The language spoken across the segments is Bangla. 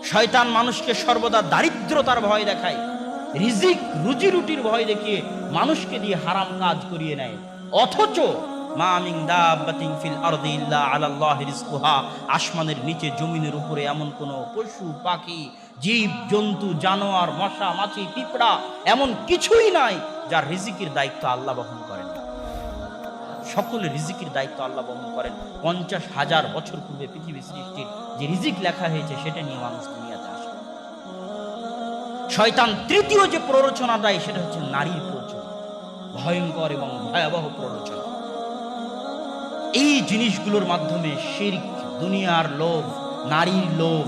শয়তান মানুষকে সর্বদা দারিদ্রতার ভয় দেখায়, রিজিক রুজি রুটির ভয় দেখিয়ে মানুষকে দিয়ে হারাম কাজ করিয়ে নেয়। অথচ মা মিন দাব্বাতিন ফিল আরদি ইল্লা আলাল্লাহি রিজকুহা, আসমানের নিচে জমিনের উপরে এমন কোন পশু পাখি জীব জন্তু জানোয়ার মশা মাছি পিঁপড়া এমন কিছুই নাই যার রিজিকের দায়িত্ব আল্লাহ বহন করেন। সকলের রিজিকের দায়িত্ব আল্লাহ বহন করেন। 50,000 বছর পূর্বে পৃথিবী সৃষ্টির যে রিজিক লেখা হয়েছে সেটা নিয়ে মানুষ দুনিয়াতে আসে। শয়তান তৃতীয় যে প্ররোচনা দেয় সেটা হচ্ছে নারীর প্ররোচনা, ভয়ঙ্কর এবং ভয়াবহ প্ররোচনা। এই জিনিসগুলোর মাধ্যমে শিরক, দুনিয়ার লোভ, নারীর লোভ,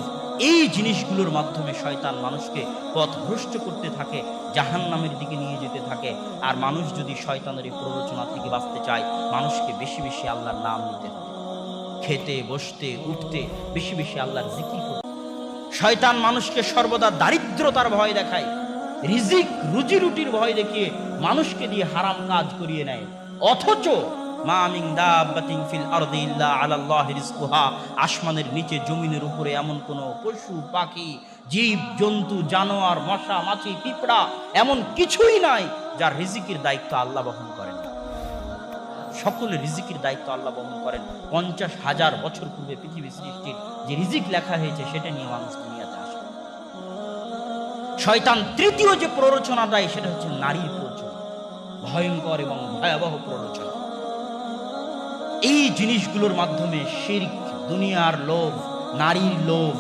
এই জিনিসগুলোর মাধ্যমে শয়তান মানুষকে পথভ্রষ্ট করতে থাকে, জাহান্নামের দিকে নিয়ে যেতে থাকে। আর মানুষ যদি শয়তানের এই প্ররোচনা থেকে বাঁচতে চায়, মানুষকে বেশি বেশি আল্লাহর নাম নিতে হবে, খেতে বসতে উঠতে বেশি বেশি আল্লাহর জিকির করতে। শয়তান মানুষকে সর্বদা দারিদ্রতার ভয় দেখায়, রিজিক রুজি রুটির ভয় দেখিয়ে মানুষকে দিয়ে হারাম কাজ করিয়ে নেয়। অথচ মা মিন দাব্বাতিন ফিল আরদি ইল্লা আলাল্লাহি রিজকুহা, আসমানের নিচে জমিনের উপরে এমন কোন পশু পাখি জীব জন্তু জানোয়ার মশা মাছি পিঁপড়া এমন কিছুই নাই যার রিজিকের দায়িত্ব আল্লাহ বহন করেন। সকলের রিজিকের দায়িত্ব আল্লাহ বহন করেন। 50,000 বছর পূর্বে পৃথিবী সৃষ্টির যে রিজিক লেখা হয়েছে সেটা নিয়ে মানুষ দুনিয়াতে আসে। শয়তান তৃতীয় যে প্ররোচনা দেয় সেটা হচ্ছে নারীর প্ররোচনা, ভয়ঙ্কর এবং ভয়াবহ প্ররোচনা। এই জিনিসগুলোর মাধ্যমে শিরক, দুনিয়ার লোভ, নারীর লোভ,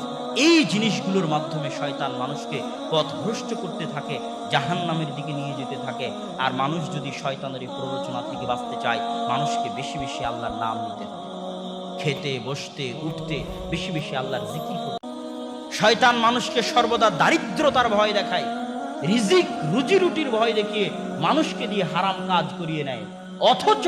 এই জিনিসগুলোর মাধ্যমে শয়তান মানুষকে পথভ্রষ্ট করতে থাকে, জাহান্নামের দিকে নিয়ে যেতে থাকে। আর মানুষ যদি শয়তানের এই প্ররোচনা থেকে বাঁচতে চায়, মানুষকে বেশি বেশি আল্লাহর নাম নিতে হবে, খেতে বসতে উঠতে বেশি বেশি আল্লাহর জিকির করতে। শয়তান মানুষকে সর্বদা দারিদ্রতার ভয় দেখায়, রিজিক রুজি রুটির ভয় দেখিয়ে মানুষকে দিয়ে হারাম কাজ করিয়ে নেয়। অথচ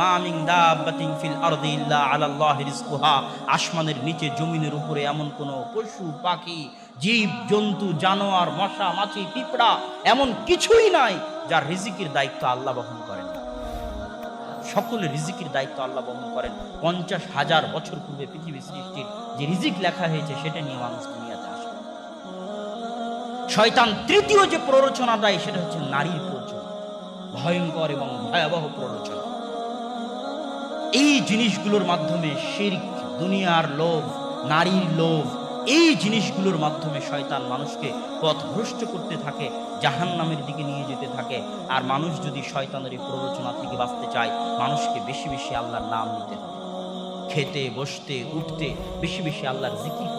মা মিন দাব্বাতিন ফিল আরদি ইল্লা আলাল্লাহি রিজকুহা, আসমানের নিচে জমিনের উপরে এমন কোন পশু পাখি জীব জন্তু জানোয়ার মশা মাছি পিঁপড়া এমন কিছুই নাই যার রিজিকের দায়িত্ব আল্লাহ বহন করেন। সকলের রিজিকের দায়িত্ব আল্লাহ বহন করেন। 50,000 বছর পূর্বে পৃথিবী সৃষ্টির যে রিজিক লেখা হয়েছে সেটা নিয়ে মানুষ দুনিয়াতে আসে। শয়তান তৃতীয় যে প্ররোচনা দেয় সেটা হচ্ছে নারীর প্ররোচনা, ভয়ঙ্কর এবং ভয়াবহ প্ররোচনা। এই জিনিসগুলোর মাধ্যমে শিরক, দুনিয়ার লোভ, নারীর লোভ, এই জিনিসগুলোর মাধ্যমে শয়তান মানুষকে পথভ্রষ্ট করতে থাকে, জাহান্নামের দিকে নিয়ে যেতে থাকে। আর মানুষ যদি শয়তানের এই প্ররোচনা থেকে বাঁচতে চায়, মানুষকে বেশি বেশি আল্লাহর নাম নিতে হবে, খেতে বসতে উঠতে বেশি বেশি আল্লাহর জিকির করতে।